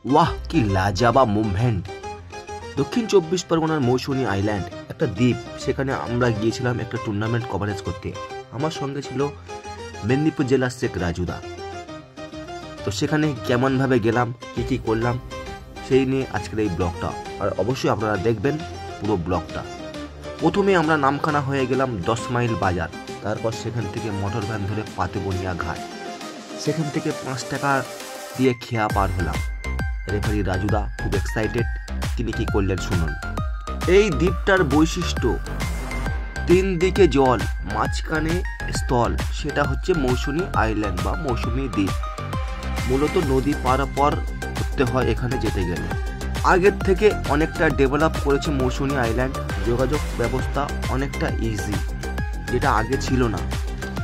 ওয়াহ কি লাজবাব মুভমেন্ট। দক্ষিণ 24 পরগনার মৌসুমী আইল্যান্ড একটা দ্বীপ, সেখানে আমরা গিয়েছিলাম একটা টুর্নামেন্ট কভারেজ করতে। আমার সঙ্গে ছিল মেদিনীপুর জেলার শেখ রাজুদা। তো সেখানে কেমনভাবে গেলাম, কি করলাম, সেই নিয়ে আজকের এই ব্লগটা, আর অবশ্যই আপনারা দেখবেন পুরো ব্লগটা। প্রথমে আমরা নামখানা হয়ে গেলাম 10 মাইল বাজার, তারপর সেখান থেকে মোটর ভ্যান ধরে পাতেবনিয়া ঘাট, সেখান থেকে 5 টাকা দিয়ে খেয়া পার হলাম। রেফারি রাজুদা খুব এক্সাইটেড, তিনি কি করলেন শুনুন। এই দ্বীপটার বৈশিষ্ট্য, 3 দিকে জল, মাঝখানে স্থল, সেটা হচ্ছে মৌসুমী আইল্যান্ড বা মৌসুমী দ্বীপ। মূলত নদী পারাপার করতে হয় এখানে যেতে গেলে। আগের থেকে অনেকটা ডেভেলপ করেছে মৌসুমী আইল্যান্ড, যোগাযোগ ব্যবস্থা অনেকটা ইজি, যেটা আগে ছিল না।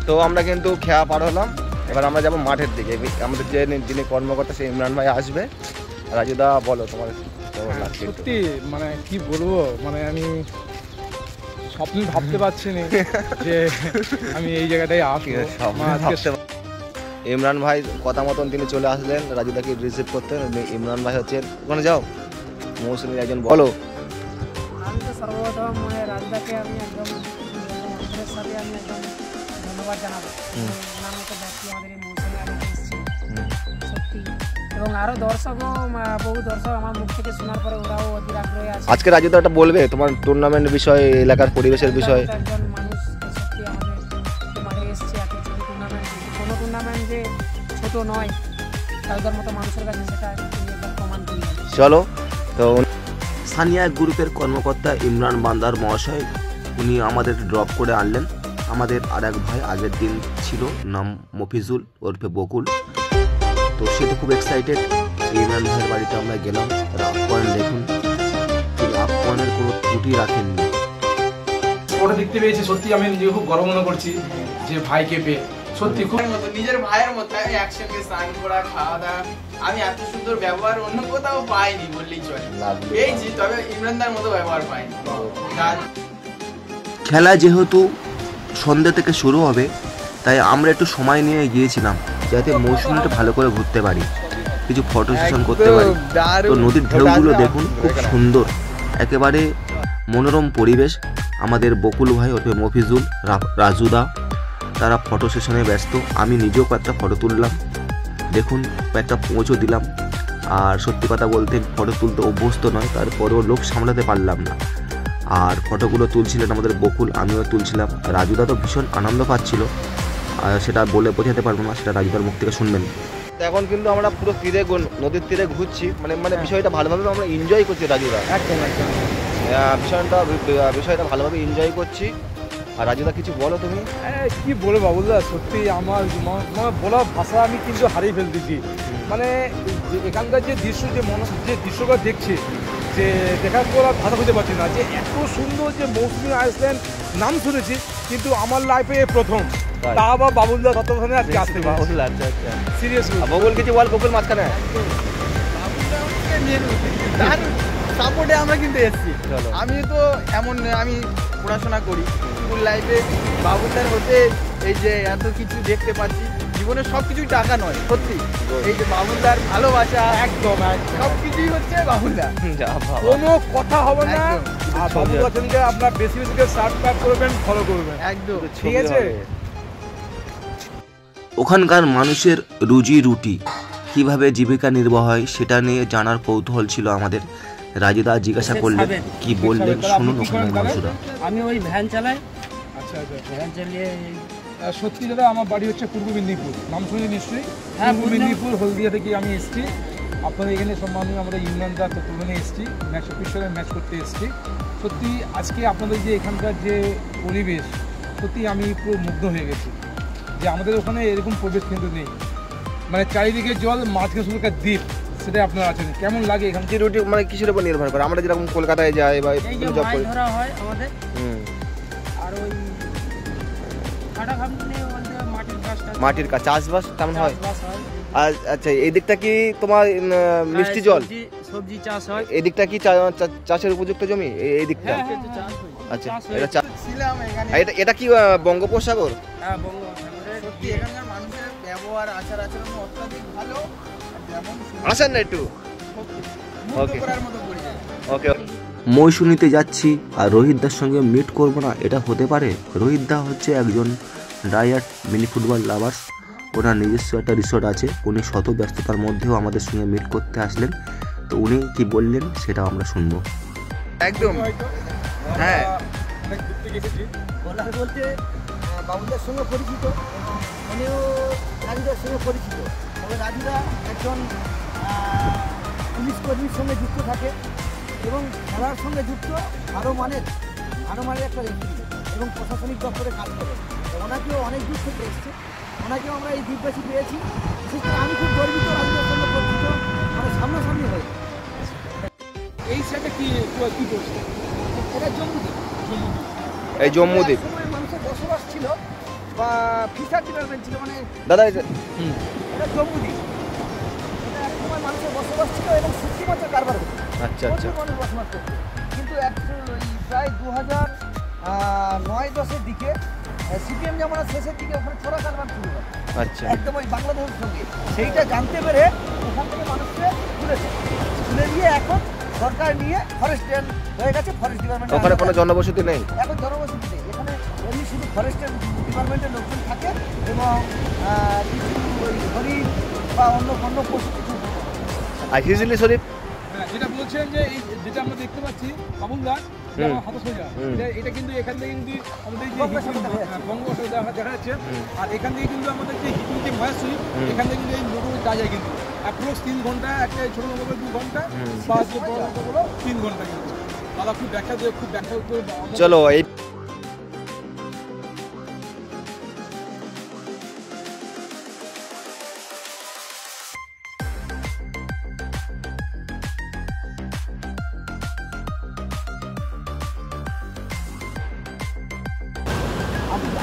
তো আমরা কিন্তু খেয়া পার হলাম, এবার আমরা যাবো মাঠের দিকে। আমাদের যিনি কর্মকর্তা সেই ইমরান ভাই আসবে। রাজুদা বলো তোমার কেমন লাগছে? সত্যি মানে কি বলবো, মানে আমি স্বপ্ন ভাবতে পারছি না যে আমি এই জায়গাটায় আসবো। ইমরান ভাই কথা মতন তিনি চলে আসলেন রাজুদাকে রিসিভ করতে। ইমরান ভাই হচ্ছেন, ওখানে যাও, মৌসুমীর একজন। বলো। আমি তো সর্বপ্রথম রাজুদাকে আমি একদম মন্ত্রের সাথে আমি একদম ধন্যবাদ জানাবো। ওনার মতো ব্যক্তি আমাদের এই মৌসুমী আইল্যান্ডে এসেছে সত্যি, এবং আরও দর্শকও, বহু দর্শক আমার মুখ থেকে শোনার পরে ওরাও অধীর আগ্রহে আছে। আজকে রাজুদা একটা বলবে তোমার টুর্নামেন্টের বিষয়ে, এলাকার পরিবেশের বিষয়ে। একজন মানুষ সত্যি আমাদের মাঠে এসছে, এত ছোটো টুর্নামেন্ট, কোনো টুর্নামেন্ট যে ছোট নয় রাজুদার মতো মানুষের কাছে, সেটা প্রমাণ করি। চলো। তো সানিয়া গ্রুপের কর্মকর্তা ইমরান বান্দার মহাশয়, উনি আমাদের ড্রপ করে আনলেন। আমাদের আর এক ভাই আগের দিন ছিল, নাম মফিজুল ওরফে বকুল। তো সে তো খুব এক্সাইটেড। ইমরান ভাইয়ের বাড়িতে আমরা গেলাম, আপ্যায়ন দেখুন, তিনি আপ্যায়নের কোনো ত্রুটি রাখেননি। ওটা দেখতে পেয়েছি, সত্যি আমি নিজে খুব গর্ব মনে করছি যে ভাইকে পেয়ে, সত্যি খুব নিজের ভাইয়ের মতো। আমি একসঙ্গে স্নান করা, খাওয়া দাওয়া, আমি এত সুন্দর ব্যবহার অন্য কোথাও পাইনি বললেই চলে। পেয়েছি, তবে ইমরানদার মতো ব্যবহার পাইনি। খেলা যেহেতু সন্ধ্যা থেকে শুরু হবে, তাই আমরা একটু সময় নিয়ে গিয়েছিলাম যাতে মৌসুমীটা ভালো করে ঘুরতে পারি, কিছু ফটো সেশন করতে পারি। তো নদীর ঢেউগুলো দেখুন, খুব সুন্দর, একেবারে মনোরম পরিবেশ। আমাদের বকুল ভাই ওরফে মফিজুল, রাজুদা, তারা ফটো সেশনে ব্যস্ত। আমি নিজেও কয়েকটা ফটো তুললাম, দেখুন কয়েকটা পোঁচও দিলাম। আর সত্যি কথা বলতে ফটো তুলতে অভ্যস্ত নয়, তারপরেও লোক সামলাতে পারলাম না। আর ফটোগুলো তুলছিলেন আমাদের বকুল, আমিও তুলছিলাম। রাজুদা তো ভীষণ আনন্দ পাচ্ছিল, সেটা বলে বোঝাতে পারবো না, সেটা রাজুদার মুখ থেকে শুনবেন। এখন কিন্তু আমরা পুরো তীরে, নদীর তীরে ঘুরছি, মানে বিষয়টা ভালোভাবে আমরা এনজয় করছি রাজুদা। একদম একদম বিষয়টা ভালোভাবে এনজয় করছি। আর রাজুদা কিছু বলো তুমি। কি বলবো বাবুদা, সত্যি আমার বলা ভাষা আমি কিন্তু হারিয়ে ফেলতেছি। মানে এখানকার যে দৃশ্য, যে দৃশ্যটা দেখছি, যে দেখার পর আর ভাষা বুঝতে পারছি না, যে এত সুন্দর যে মৌসুমী আইল্যান্ড নাম শুনেছি, কিন্তু আমার লাইফে প্রথম। তা আবার বাবুলদা ততক্ষণে আজকে আসতে পারবো। আচ্ছা আচ্ছা, সিরিয়াসলি বকুল কিছু বল। বকুল মাঝখানে তার সাপোর্টে আমরা কিন্তু এসেছি। আমি তো এমন, আমি পড়াশোনা করি, স্কুল লাইফে বাবুদার হতে এই যে এত কিছু দেখতে পাচ্ছি, জীবনে সব কিছুই টাকা নয়, সত্যি এই যে বাবুদার ভালোবাসা, একদম সব কিছুই হচ্ছে বাবুদা, কোনো কথা হবে না। আর বাবুদার চ্যানেলকে আপনার বেশি বেশি সাবস্ক্রাইব করবেন, ফলো করবেন, একদম ঠিক আছে। ওখানকার মানুষের রুজি রুটি কিভাবে জীবিকা নির্বাহ হয় সেটা নিয়ে জানার কৌতূহল ছিল আমাদের। রাজুদা জিজ্ঞাসা করলেন, কি বললেন শুনুন ওখানের মানুষরা। আমি ওই ভ্যান চালাই। আচ্ছা আচ্ছা, ভ্যান চালিয়ে সত্যি দাদা আমার বাড়ি হচ্ছে পূর্ব মেদিনীপুর, নাম শুনে নিশ্চয়ই। হ্যাঁ, পূর্ব মেদিনীপুর হলদিয়া থেকে আমি এসেছি আপনাদের এখানে সম্মানীয় আমরা ইমরানদা তত্ত্বাবধানে এসেছি, ম্যাচ অফিসারের ম্যাচ করতে এসেছি। সত্যি আজকে আপনাদের যে এখানকার যে পরিবেশ, সত্যি আমি পুরো মুগ্ধ হয়ে গেছি যে আমাদের ওখানে এরকম পরিবেশ কিন্তু নেই। মানে চারিদিকে জল, মাঝখানে শুধু একটা দ্বীপ, সেটাই আপনারা আছেন। কেমন লাগে এখানে? যে রুটি মানে কিসের উপর নির্ভর করে? আমরা যেরকম কলকাতায় যাই বা জব করি, ধরা হয় আমাদের, আর ওই মাটির কাজ, চাষবাস তেমন হয়। আচ্ছা, এই দিকটা কি তোমার মিষ্টি জল, সবজি চাষ হয়? এই দিকটা কি চাষের উপযুক্ত জমি? এই দিকটা আচ্ছা, এটা কি বঙ্গোপসাগর? হ্যাঁ, বঙ্গোপসাগরে। সত্যি এখানকার মানুষের ব্যবহার, আচার আচরণ অত্যাধিক ভালো। আসেন না একটু, ওকে করার মতো পরিচয়। ওকে মৌসুমীতে যাচ্ছি আর রোহিতদার সঙ্গে মিট করব না, এটা হতে পারে? রোহিতদা হচ্ছে একজন ডায়াট মিনি ফুটবল লাভার্স, ওনার নিজস্ব একটা রিসোর্ট আছে, উনি শত ব্যস্ততার মধ্যেও আমাদের সঙ্গে মিট করতে আসলেন। তো উনি কি বললেন সেটা আমরা শুনবো। একদম হ্যাঁ অনেক দূর থেকে এসেছি। বলার বলতে বাবুদার সঙ্গে পরিচিত, উনিও রাজুদার সঙ্গে পরিচিত। তবে রাজুদা একজন পুলিশ কর্মীর সঙ্গে যুক্ত থাকে এবং খেলার সঙ্গে যুক্ত আরও মানের একটা রেফারি এবং প্রশাসনিক দপ্তরে কাজ করে। তো ওনাকেও অনেক দূর থেকে এসছে, ওনাকেও আমরা এই দ্বীপবাসী পেয়েছি। বিশেষ করে আমি খুব গর্বিত রাজুদার সঙ্গে পরিচিত, মানে সামনাসামনি হয়ে। এই সাইডে কি কি করছে? এটা জম্মুদ্বীপ। এই জম্মুদ্বীপ সময় মানুষের বসবাস ছিল বা ফিশার ডিপার্টমেন্ট ছিল, মানে দাদা এটা জম্মুদ্বীপ। এটা এক সময় মানুষের বসবাস ছিল এবং শুক্তি কারবার হতো। আচ্ছা আচ্ছা প্রচুর মানুষ বসবাস করতো। কিন্তু প্রায় 2009-10-এর দিকে সিপিএম জামানার শেষের দিকে ওখানে চোরা কারবার শুরু হয় আচ্ছা একদম ওই বাংলাদেশের সঙ্গে। সেইটা জানতে পেরে ওখান থেকে মানুষকে তুলে দিয়ে এখন সরকার নিয়ে ফরেস্ট হয়ে গেছে, ফরেস্ট ডিপার্টমেন্ট। ওখানে কোনো জনবসতি নেই এখন জনবসতি নেই, এখানে এমনি শুধু ফরেস্টের ডিপার্টমেন্টের লোকজন থাকে এবং কিছু ওই হরিণ বা অন্য পশু কিছু। আর হিজলি শরীফ হ্যাঁ, যেটা বলছেন যে এই যেটা আমরা দেখতে পাচ্ছি বাবুলদার হাত সোজা, এটা কিন্তু এখান থেকে কিন্তু আমাদের যে বঙ্গোপসাগর দেখা যাচ্ছে, আর এখান থেকে কিন্তু আমাদের যে হিজলি যে মহেশ্বরী, এখান থেকে কিন্তু এই মোটামুটি যাওয়া যায় কিন্তু অ্যাপ্রক্স 3 ঘন্টা, একটা ছোট মোবাইল 2 ঘন্টা, বা যে বড় মোবাইলগুলো 3 ঘন্টা কিন্তু। দাদা খুব ব্যাখ্যা করে চলো এই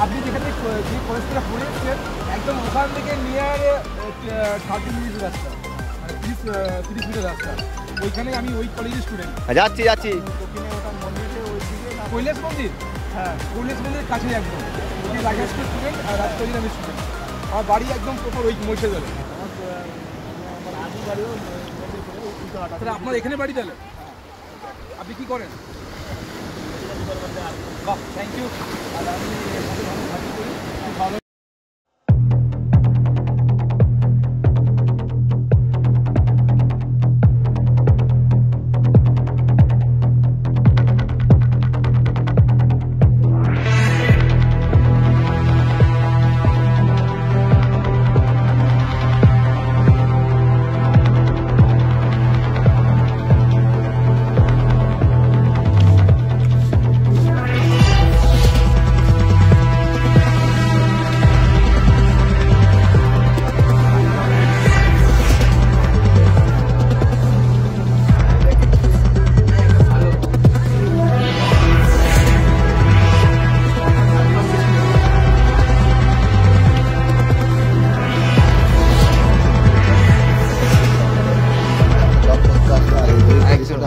আপনি যেখানে যে কলেজটা পড়ে এসছেন একদম ওখান থেকে নিয়ার 30 মিনিট রাস্তা, মানে 30 মিনিটের রাস্তা। ওইখানে আমি ওই কলেজের স্টুডেন্ট। যাচ্ছি দক্ষিণে ওটা মন্দিরে ওই দিকে কৈলাস মন্দির, হ্যাঁ কৈলাস মন্দিরের কাছেই একদম। ওই লাইফ স্টুডেন্ট আর রাজকলেজের আমি স্টুডেন্ট। আমার বাড়ি একদম প্রপার ওই মহিষাদলে। আমার আদি বাড়িও তাহলে আপনার এখানে বাড়ি তাহলে? আপনি কি করেন? বাহ, থ্যাংক ইউ। আর আমি ভালো করি, খুব ভালো।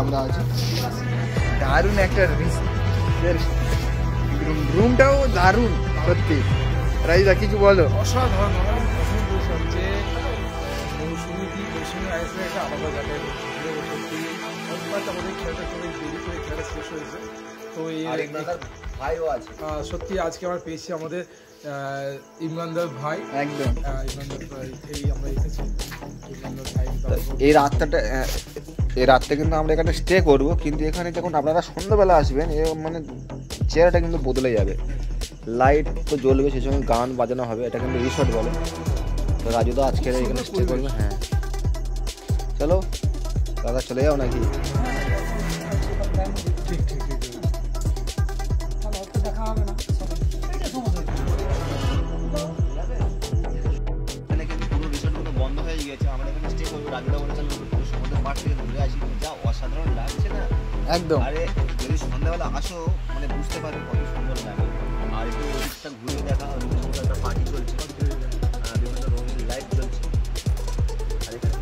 আমরা আছি দারুণ একটা রুমটাও দারুণ সত্যি। রাইদা কিছু বলো। অসাধারণ। আমার প্রথম বলছিলাম যে মৌসুমী আইসে একটা আলাদা জায়গায় সত্যি অনেকবার আমাদের খেলাটা করে দেরি করে খেলাটা শেষ হয়েছে। তো ভাইও আছে সত্যি আজকে আমরা পেয়েছি আমাদের ইমরানদার ভাই, একদম ইমরানদার ভাই, এই আমরা এসেছি ইমরানদার ভাই। এই রাতটা কিন্তু আমরা এখানে স্টে করবো, কিন্তু এখানে যখন আপনারা সন্ধ্যাবেলা আসবেন মানে চেহারাটা কিন্তু বদলে যাবে। লাইট তো জ্বলবে, সেই সঙ্গে গান বাজানো হবে। এটা কিন্তু রিসর্ট বলে। তো রাজুদা আজকে এখানে স্টে করবে। হ্যাঁ চলো দাদা, চলে যাও নাকি? ঠিক ঠিক ঠিক। তাহলে হয়তো দেখা হবে না। এখানে কিন্তু পুরো রিসর্টগুলো বন্ধ হয়ে গিয়েছে। আমরা এখানে স্টে করবো। রাজুদা বলেছেন পুরো সমুদ্রের পাড় থেকে ঘুরে আসি, যা অসাধারণ লাগছে না। একদম আরে যদি সন্ধ্যাবেলা আসো মানে বুঝতে পারবে কত সুন্দর লাগে। আর একটু ওদিকটা ঘুরে দেখা হবে, সমুদ্রে একটা পার্টি চলছে, বিভিন্ন রঙিন লাইট চলছে। আর এখানে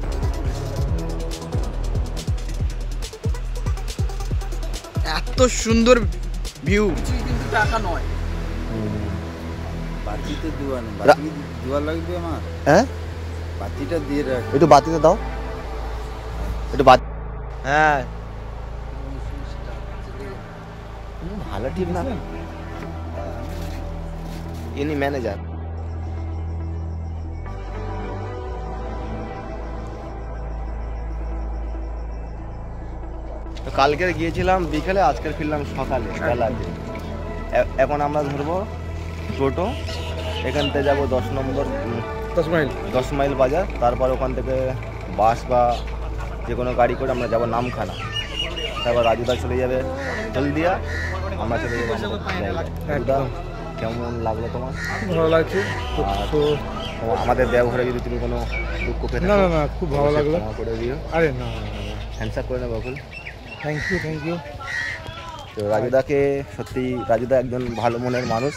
এত সুন্দর ভিউ। কিছুই কিন্তু টাকা নয়। বাতিতে দুয়া লাগবে আমার। হ্যাঁ বাতিটা দিয়ে রাখ। একটু বাতিতে দাও, একটু বাতি। হ্যাঁ ভালো টিম না, ইনি ম্যানেজার। তো কালকে গিয়েছিলাম বিকেলে, আজকের ফিরলাম সকালে বেলাতে। এখন আমরা ধরবো টোটো, এখান থেকে যাবো 10 নম্বর 10 মাইল বাজার, তারপর ওখান থেকে বাস বা যে কোনো গাড়ি করে আমরা যাবো নামখানা, তারপর রাজুদা চলে যাবে হলদিয়া, আমরা চলে যাবো রাজুদা। কেমন লাগলো তোমার? ভালো লাগছে। আমাদের ব্যবহারে যদি তুমি কোনো দুঃখ পেতে না না না, খুব ভালো লাগলো। করে দিও। আরে না, হ্যান্ডসাপ করে নেবো Bakul. Thank you thank you. তো রাজুদাকে সত্যি, রাজুদা একজন ভালো মনের মানুষ,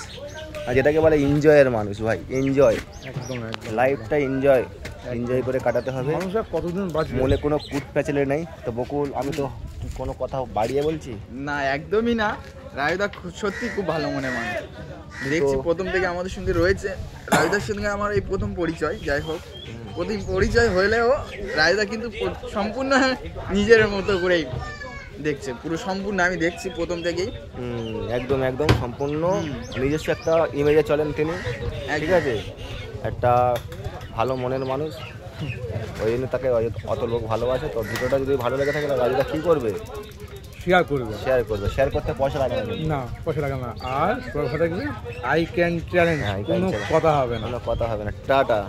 আর যেটাকে বলে এনজয়ের মানুষ ভাই, এনজয়, একদম একদম লাইফটা এনজয় করে কাটাতে হবে। মানুষরা কতদিন বাঁচবে, মনে কোনো কুট প্যাচেলে নেই। তো বকুল, আমি তো কোনো কথা বাড়িয়ে বলছি না, একদমই না। রাজুদা সত্যি খুব ভালো মনে মানুষ, দেখছি প্রথম থেকে আমাদের সঙ্গে রয়েছে। রাজুদার সঙ্গে আমার এই প্রথম পরিচয়, যাই হোক প্রথম পরিচয় হলেও রাজুদা কিন্তু সম্পূর্ণ নিজের মতো করেই দেখছে, পুরো সম্পূর্ণ আমি দেখছি প্রথম থেকেই। একদম একদম সম্পূর্ণ নিজস্ব একটা ইমেজে চলেন তিনি, ঠিক আছে, একটা ভালো মনের মানুষ, ওই জন্য তাকে অত লোক ভালোবাসে। তো ভিডিওটা যদি ভালো লেগে থাকে, রাজুদা কী করবে? শেয়ার করবে, শেয়ার করতে পয়সা লাগে না, না পয়সা লাগে না। আর কথা থাকবে আই ক্যান চ্যালেঞ্জ, কোনো কথা হবে না, টাটা।